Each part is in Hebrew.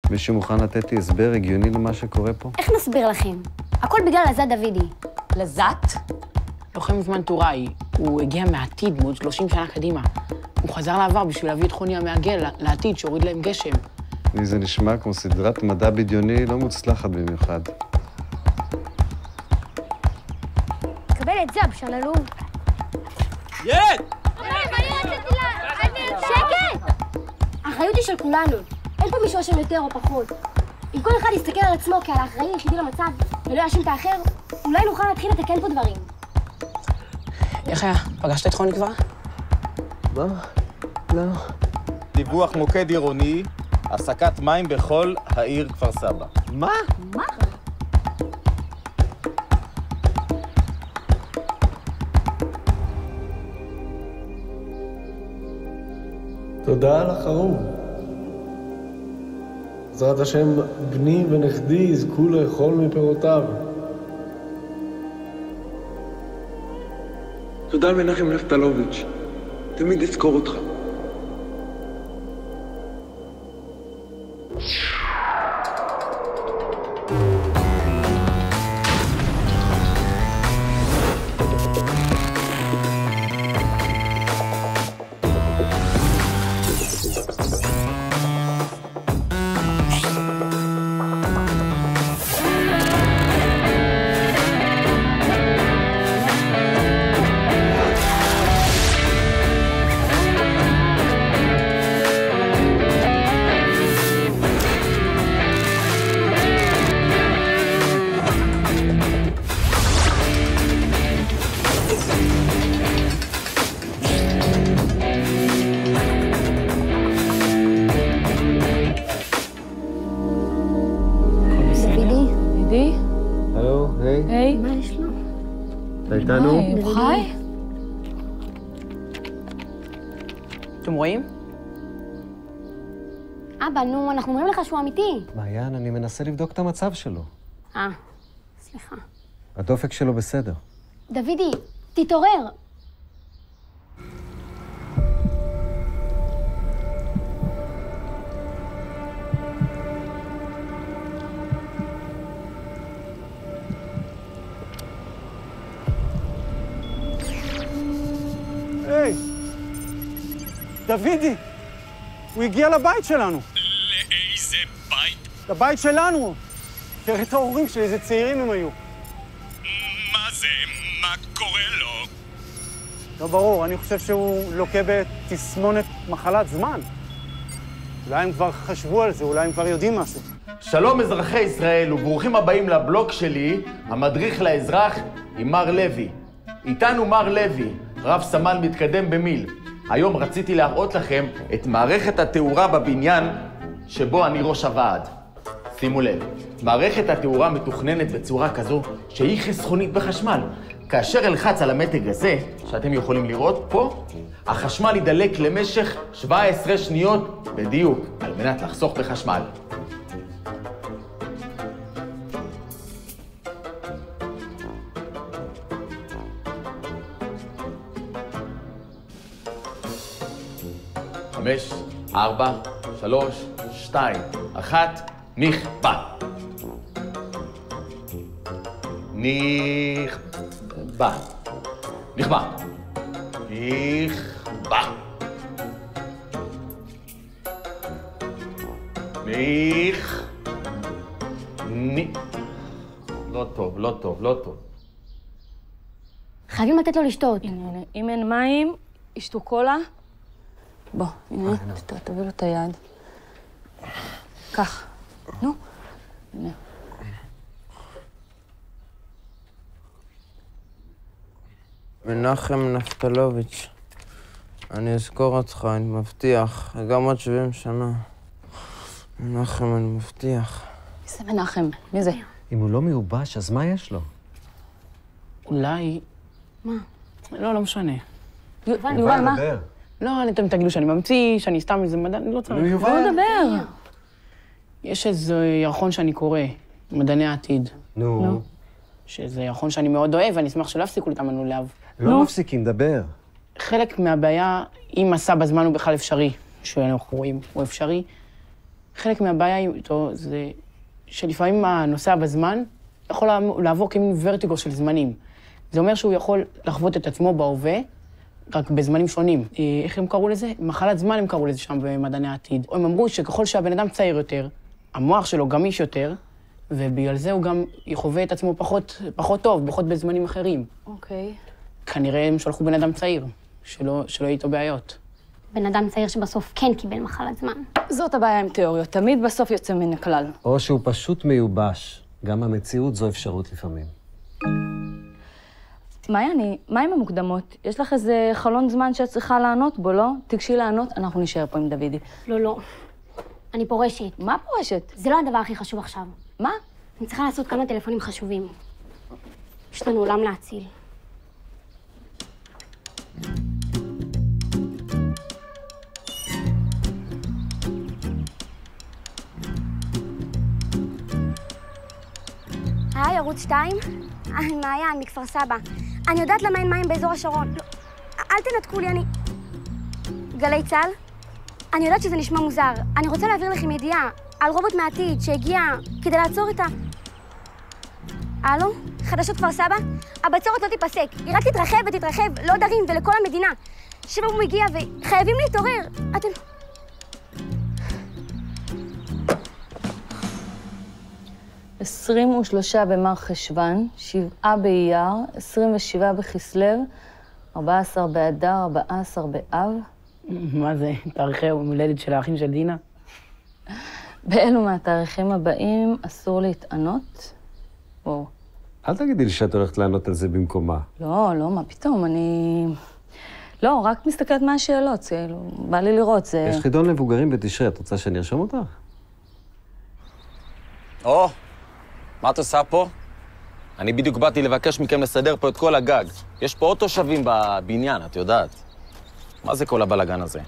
מישהו מוכן לתת לי הסבר הגיוני למה שקורה פה? איך נסביר לכם? הכל בגלל לזת דוידי. לזת? לוחם זמן טוראי. הוא הגיע מהעתיד, מעוד 30 שנה קדימה. הוא חזר לעבר בשביל להביא את חוני המעגל לעתיד שהוריד להם גשם. לי זה נשמע כמו סדרת מדע בדיוני לא מוצלחת במיוחד. קבל את זה, בשללו. ילד! שקט! האחריות היא של כולנו. אין פה מישהו אשם יותר או פחות. אם כל אחד יסתכל על עצמו כעל האחראי היחידי למצב ולא יאשים את האחר, אולי נוכל להתחיל לתקן פה דברים. איך היה? פגשת את חוני כבר? לא. דיווח מוקד עירוני, הפסקת מים בכל העיר כפר סבא. מה? תודה על החרוב. בעזרת השם, בני ונכדי יזכו לאכול מפירותיו. תודה מנחם נפתלוביץ', תמיד אזכור אותך. היי. מה יש לו? אתה איתנו? הוא חי? אתם רואים? אבא, נו, אנחנו אומרים לך שהוא אמיתי. מעיין, אני מנסה לבדוק את המצב שלו. סליחה. הדופק שלו בסדר. דוידי, תתעורר. היי, דוידי, הוא הגיע לבית שלנו. לאיזה בית? לבית שלנו. תראה את ההורים שלי, איזה צעירים הם היו. מה זה? מה קורה לו? לא ברור, אני חושב שהוא לוקה בתסמונת מחלת זמן. אולי הם כבר חשבו על זה, אולי הם כבר יודעים משהו. שלום אזרחי ישראל וברוכים הבאים לבלוג שלי, המדריך לאזרח עם מר לוי. איתנו מר לוי, רב סמל מתקדם במיל. היום רציתי להראות לכם את מערכת התאורה בבניין שבו אני ראש הוועד. שימו לב, מערכת התאורה מתוכננת בצורה כזו שהיא חסכונית בחשמל. כאשר אלחץ על המתג הזה, שאתם יכולים לראות פה, החשמל ידלק למשך 17 שניות בדיוק, על מנת לחסוך בחשמל. חמש, 4, 3, 2, 1, נכבה. נכבה. נכבה. נכבה. לא טוב, לא טוב, לא טוב. חייבים לתת לו לשתות. הנה, אם אין מים, ישתו קולה. בוא, הנה, תביא לו את היד. כך. נו. הנה. מנחם נפתלוביץ', אני אזכור אותך, אני מבטיח, גם עוד 70 שנה. מנחם, אני מבטיח. איזה מנחם? מי זה? אם הוא לא מיובש, אז מה יש לו? אולי... מה? לא משנה. יובל, מה? לא, אתם תגידו שאני ממציא, שאני סתם איזה מדען, אני לא צריך. יובל. לא מדבר. יש איזה ירחון שאני קורא, מדעני העתיד. נו. שזה ירחון שאני מאוד אוהב, ואני אשמח שלא יפסיקו להתאמנו לאו. לא מפסיקים, דבר. חלק מהבעיה, אם מסע בזמן הוא בכלל אפשרי, שאנחנו רואים, הוא אפשרי, חלק מהבעיה איתו זה שלפעמים הנוסע בזמן יכול לעבור כמין ורטיגו של זמנים. זה אומר שהוא יכול לחוות את עצמו בהווה, רק בזמנים שונים. איך הם קראו לזה? מחלת זמן הם קראו לזה שם במדעני העתיד. הם אמרו שככל שהבן אדם צעיר יותר, המוח שלו גמיש יותר, ובגלל זה הוא גם יחווה את עצמו פחות טוב, פחות בזמנים אחרים. אוקיי. כנראה הם שלחו בן אדם צעיר, שלא יהיה איתו בעיות. בן אדם צעיר שבסוף כן קיבל מחלת זמן. זאת הבעיה עם תיאוריות, תמיד בסוף יוצא מן הכלל. או שהוא פשוט מיובש. גם המציאות זו אפשרות לפעמים. מעייני, מה עם המוקדמות? יש לך איזה חלון זמן שאת צריכה לענות בו, לא? תגשי לענות, אנחנו נשאר פה עם דוידי. לא. אני פורשת. מה פורשת? זה לא הדבר הכי חשוב עכשיו. מה? אני צריכה לעשות כמה טלפונים חשובים. יש לנו עולם להציל. היי, ערוץ 2? מעיין, מכפר סבא. אני יודעת למה אין מים באזור השרון. לא, אל תנתקו לי, גלי צה"ל? אני יודעת שזה נשמע מוזר. אני רוצה להעביר לכם ידיעה על רובוט מהעתיד שהגיע כדי לעצור את הלו? חדשות כפר סבא? הבצורת לא תיפסק. היא רק תתרחב, לא דרים ולכל המדינה. שבו הוא מגיע וחייבים להתעורר. אתם... 23 במר חשוון, 7 באייר, 27 בכסלו, 14 באדר, 14 באב. מה זה? תאריכי יום הולדת של האחים של דינה? באלו מהתאריכים הבאים אסור להתענות. וואו. אל תגידי לי שאת הולכת לענות על זה במקומה. לא, מה פתאום, לא, רק מסתכלת מה השאלות, כאילו, בא לי לראות, זה... יש חידון למבוגרים בתשרי, את רוצה שאני ארשום אותך? מה את עושה פה? אני בדיוק באתי לבקש מכם לסדר פה את כל הגג. יש פה עוד תושבים בבניין, את יודעת. מה זה כל הבלגן הזה?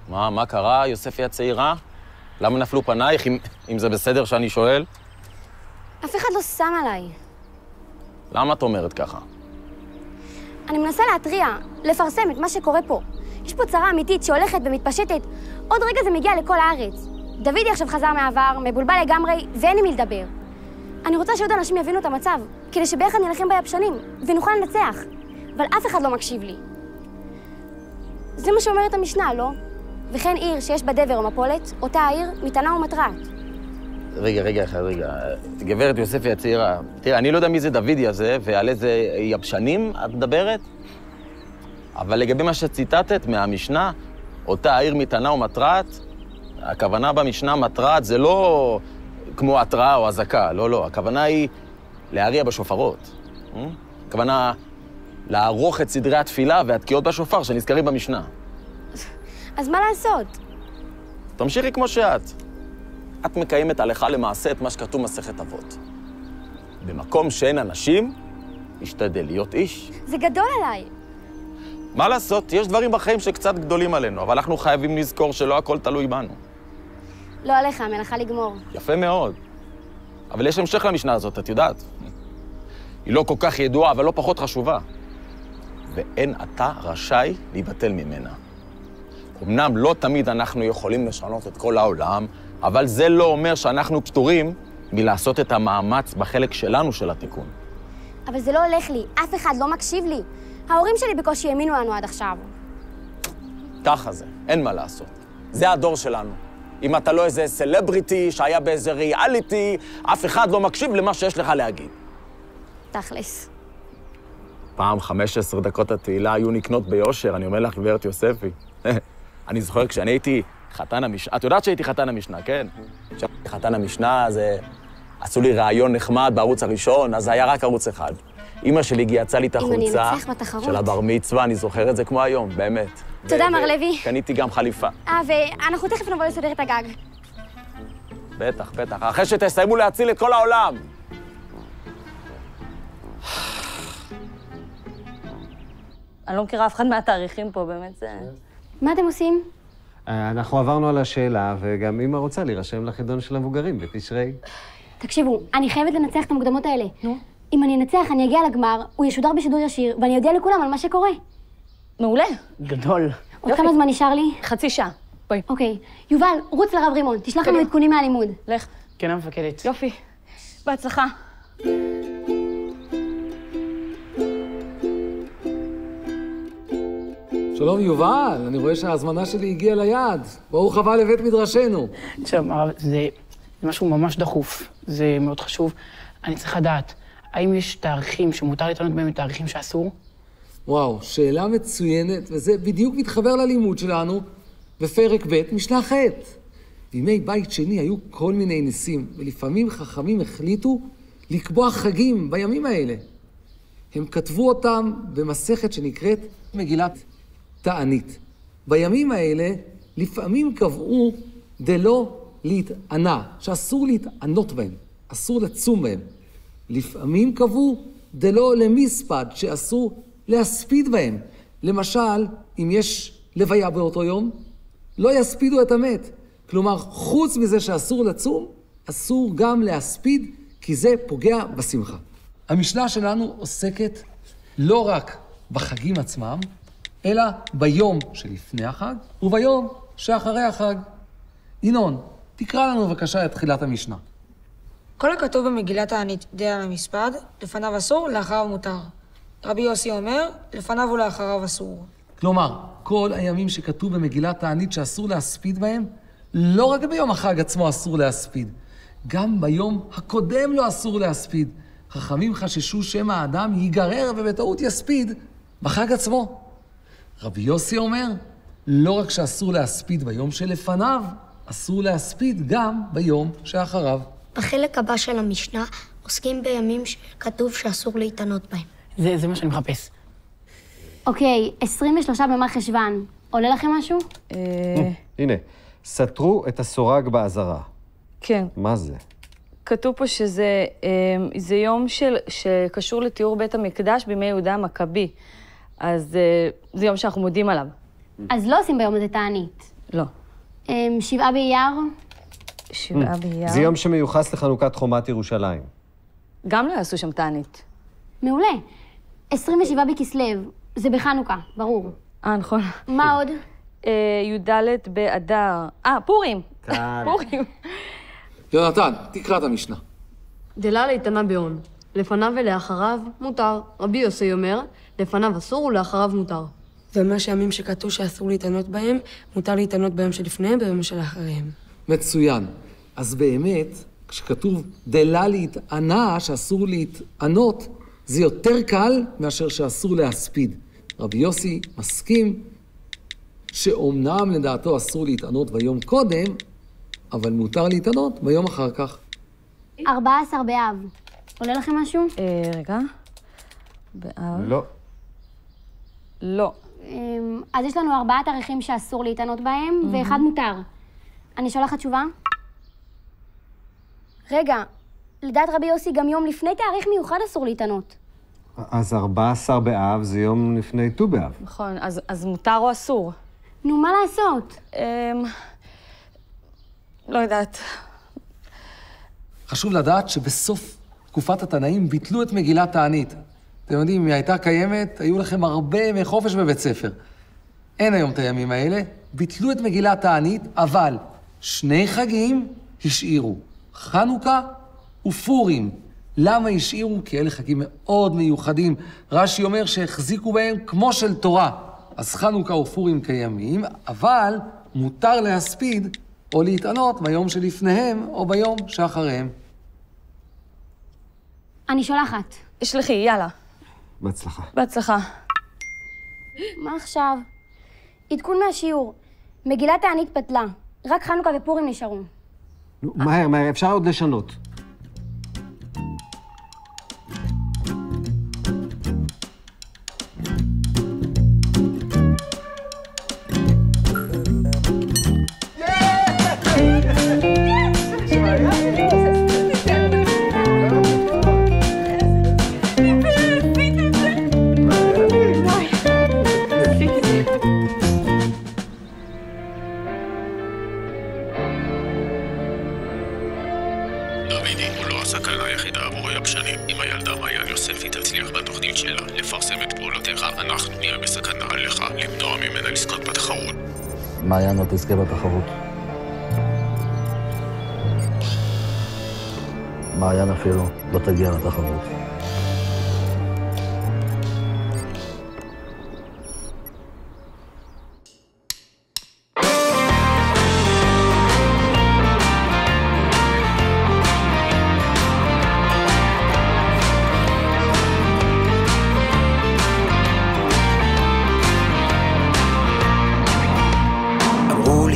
מה קרה, יוספי הצעירה? למה נפלו פנייך, אם זה בסדר שאני שואל? אף אחד לא שם עליי. למה את אומרת ככה? אני מנסה להתריע, לפרסם את מה שקורה פה. יש פה צרה אמיתית שהולכת ומתפשטת. עוד רגע זה מגיע לכל הארץ. דוידי עכשיו חזר מהעבר, מבולבל לגמרי, ואין עם מי לדבר. אני רוצה שעוד אנשים יבינו את המצב, כדי שביחד נלחם ביבשנים, ונוכל לנצח. אבל אף אחד לא מקשיב לי. זה מה שאומרת המשנה, לא? וכן עיר שיש בה דבר או מפולת, אותה העיר מטענה ומטרת. רגע. גברת יוספי הצעירה, תראה, אני לא יודע מי זה דוידי הזה, ועל איזה יבשנים את מדברת, אבל לגבי מה שציטטת מהמשנה, אותה העיר מטענה ומטרת, הכוונה במשנה מטרת זה לא כמו התראה או הזקה, לא. הכוונה היא להריע בשופרות. הכוונה לערוך את סדרי התפילה והתקיעות בשופר שנזכרים במשנה. אז מה לעשות? תמשיכי כמו שאת. את מקיימת הלכה למעשה את מה שכתוב מסכת אבות. במקום שאין אנשים, השתדל להיות איש. זה גדול עליי. מה לעשות? יש דברים בחיים שקצת גדולים עלינו, אבל אנחנו חייבים לזכור שלא הכל תלוי בנו. לא עליך, המלאכה לגמור. יפה מאוד. אבל יש המשך למשנה הזאת, את יודעת. היא לא כל כך ידועה, אבל לא פחות חשובה. ואין אתה רשאי להיבטל ממנה. אמנם לא תמיד אנחנו יכולים לשנות את כל העולם, אבל זה לא אומר שאנחנו פטורים מלעשות את המאמץ בחלק שלנו של התיקון. אבל זה לא הולך לי, אף אחד לא מקשיב לי. ההורים שלי בקושי האמינו לנו עד עכשיו. ככה זה, אין מה לעשות. זה הדור שלנו. אם אתה לא איזה סלבריטי שהיה באיזה ריאליטי, אף אחד לא מקשיב למה שיש לך להגיד. תכלס. פעם 15 דקות התהילה היו נקנות ביושר, אני אומר לך, גברת יוספי. אני זוכר כשאני הייתי חתן המשנה, את יודעת שהייתי חתן המשנה, כן? כשהייתי חתן המשנה, אז עשו לי רעיון נחמד בערוץ הראשון, אז זה היה רק ערוץ אחד. אמא שלי יצאה לי את החולצה של הבר מצווה, אני זוכר את זה כמו היום, באמת. תודה, מר לוי. קניתי גם חליפה. ואנחנו תכף נבוא לסדר את הגג. בטח. אחרי שתסיימו להציל את כל העולם. אני לא מכירה אף אחד מהתאריכים פה, באמת זה... מה אתם עושים? אנחנו עברנו על השאלה, וגם אמא רוצה להירשם לחידון של המבוגרים בתשרי. תקשיבו, אני חייבת לנצח את המוקדמות האלה. נו? אם אני אנצח, אני אגיע לגמר, הוא ישודר בשידור ישיר, ואני אודיע לכולם על מה שקורה. מעולה. גדול. עוד כמה זמן נשאר לי? חצי שעה. בואי. אוקיי. יובל, רוץ לרב רימון, תשלח לנו עדכונים מהלימוד. לך. כן, המפקדת. יופי. בהצלחה. שלום יובל, אני רואה שההזמנה שלי הגיעה ליעד. ברוך הבא לבית מדרשנו. עכשיו, הרב, זה משהו ממש דחוף, זה מאוד חשוב. אני צריך לדעת, האם יש תאריכים שמותר להתענות בהם תאריכים שאסור? וואו, שאלה מצוינת, וזה בדיוק מתחבר ללימוד שלנו בפרק ב' משנה ח'. בימי בית שני היו כל מיני ניסים, ולפעמים חכמים החליטו לקבוע חגים בימים האלה. הם כתבו אותם במסכת שנקראת מגילת תענית. בימים האלה לפעמים קבעו דלא להתענה, שאסור להתענות בהם, אסור לצום בהם. לפעמים קבעו דלא למספד, שאסור להספיד בהם. למשל, אם יש לוויה באותו יום, לא יספידו את המת. כלומר, חוץ מזה שאסור לצום, אסור גם להספיד, כי זה פוגע בשמחה. המשנה שלנו עוסקת לא רק בחגים עצמם, אלא ביום שלפני החג וביום שאחרי החג. ינון, תקרא לנו בבקשה את תחילת המשנה. כל הכתוב במגילת תענית דעה למספד, לפניו אסור, לאחריו מותר. רבי יוסי אומר, לפניו ולאחריו אסור. כלומר, כל הימים שכתוב במגילת תענית שאסור להספיד בהם, לא רק ביום החג עצמו אסור להספיד, גם ביום הקודם לא אסור להספיד. חכמים חששו שמא האדם ייגרר ובטעות יספיד בחג עצמו. רבי יוסי אומר, לא רק שאסור להספיד ביום שלפניו, אסור להספיד גם ביום שאחריו. בחלק הבא של המשנה עוסקים בימים שכתוב שאסור להתענות בהם. זה מה שאני מחפש. אוקיי, 23 במרחשוון. עולה לכם משהו? הנה, סתרו את הסורג בעזרה. כן. מה זה? כתוב פה שזה יום שקשור לתיאור בית המקדש בימי יהודה המכבי. אז זה יום שאנחנו מודים עליו. אז לא עושים ביום הזה תענית. לא. 7 באייר? 7 באייר. זה יום שמיוחס לחנוכת חומת ירושלים. גם לא יעשו שם תענית. מעולה. 27 בכסלו, זה בחנוכה, ברור. נכון. מה עוד? י"ד באדר. פורים. פורים. יונתן, תקרא את המשנה. דלה להתענה בהון. לפניו ולאחריו מותר. רבי יוסי אומר, לפניו אסור ולאחריו מותר. זה אומר שהימים שכתוב שאסור להתענות בהם, מותר להתענות ביום שלפניהם ביום שלאחריהם. מצוין. אז באמת, כשכתוב דלה להתענה, שאסור להתענות, זה יותר קל מאשר שאסור להספיד. רבי יוסי מסכים שאומנם לדעתו אסור להתענות ביום קודם, אבל מותר להתענות ביום אחר כך. 14 באב. עולה לכם משהו? רגע. באב. לא. לא. אז יש לנו 4 תאריכים שאסור להתענות בהם, ואחד מותר. אני שולחת תשובה? רגע, לדעת רבי יוסי גם יום לפני תאריך מיוחד אסור להתענות. אז 14 באב זה יום לפני ט"ו באב. נכון, אז מותר או אסור? נו, מה לעשות? לא יודעת. חשוב לדעת שבסוף תקופת התנאים ביטלו את מגילת תענית. אתם יודעים, אם היא הייתה קיימת, היו לכם הרבה ימי חופש בבית ספר. אין היום את הימים האלה, ביטלו את מגילת תענית, אבל 2 חגים השאירו, חנוכה ופורים. למה השאירו? כי אלה חגים מאוד מיוחדים. רש"י אומר שהחזיקו בהם כמו של תורה. אז חנוכה ופורים קיימים, אבל מותר להספיד או להתענות ביום שלפניהם או ביום שאחריהם. אני שולחת. שלחי, יאללה. בהצלחה. בהצלחה. מה עכשיו? עדכון מהשיעור. מגילת תענית בטלה. רק חנוכה ופורים נשארו. נו, מהר, אפשר עוד לשנות. רבי דוידי הוא לא הסכנה היחידה עבור היבשנים. אם הילדה מעיין יוספי תצליח בתוכנית שלה לפרסם את פעולותיך, אנחנו נהיה בסכנה עליך למנוע ממנה לזכות בתחרות. מעיין לא תזכה בתחרות. מעיין אפילו לא תגיע לתחרות.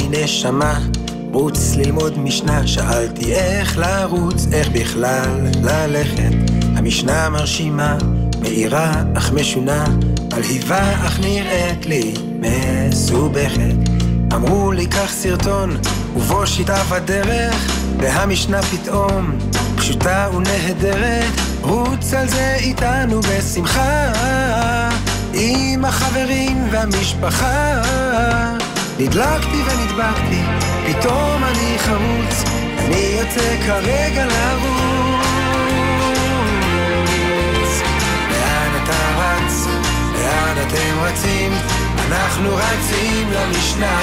נשמה, רוץ ללמוד משנה, שאלתי איך לרוץ, איך בכלל ללכת. המשנה מרשימה, מהירה אך משונה, מלהיבה אך נראית לי מסובכת. אמרו לי קח סרטון ובוא שיטה בדרך, והמשנה פתאום פשוטה ונהדרת. רוץ על זה איתנו בשמחה, עם החברים והמשפחה. נדלקתי ונדבקתי, פתאום אני חרוץ, אני יוצא כרגע לרוץ. לאן אתה רץ? לאן אתם רצים? אנחנו רצים למשנה.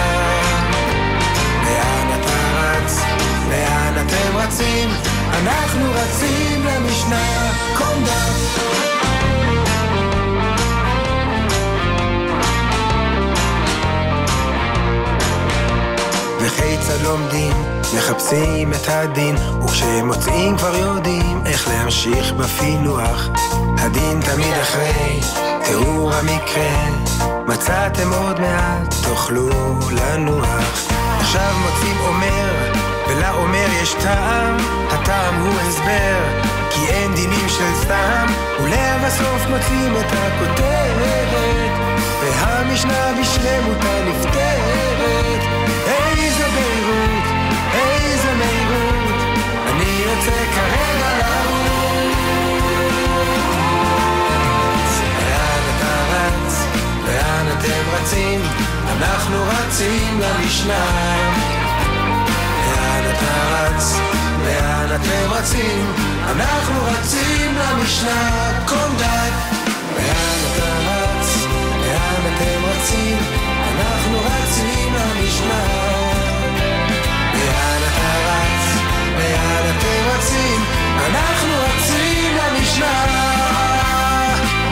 לאן אתה רץ? לאן אתם רצים? אנחנו רצים למשנה. קומדה וכיצד לומדים, מחפשים את הדין, וכשהם מוצאים כבר יודעים איך להמשיך בפילוח. הדין תמיד אחרי תיאור המקרה, מצאתם עוד מעט, תוכלו לנוח. עכשיו מוצאים אומר, ולאומר יש טעם, הטעם הוא הסבר, כי אין דינים של סתם, ולבסוף מוצאים את הכותרת, והמשנה בשלמותה נפתרת. איזה בהירות, איזה מהירות, אני יוצא כרגע לרוץ. לאן אתה רץ? לאן אתם רצים? אנחנו רצים למשנה. לאן אתה רץ? לאן אתם רצים? אנחנו רצים למשנה. קומדה לאן אתה רץ? לאן אתם רצים? אנחנו רצים למשנה. לאן אתה רץ? לאן אתם רצים? אנחנו רצים למשנה.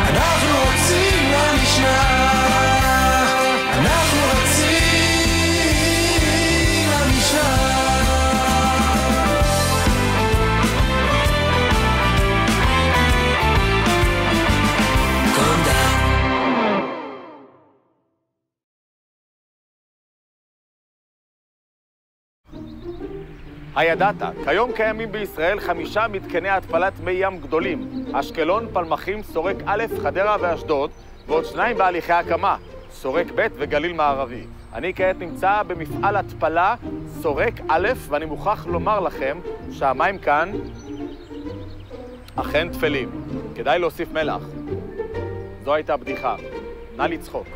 אנחנו רצים למשנה. אנחנו רצים למשנה. קומדה הידעת, כיום קיימים בישראל 5 מתקני התפלת מי ים גדולים, אשקלון, פלמחים, סורק א', חדרה ואשדוד, ועוד 2 בהליכי הקמה, סורק ב' וגליל מערבי. אני כעת נמצא במפעל התפלה סורק א', ואני מוכרח לומר לכם שהמים כאן אכן תפלים. כדאי להוסיף מלח. זו הייתה בדיחה. נא לצחוק.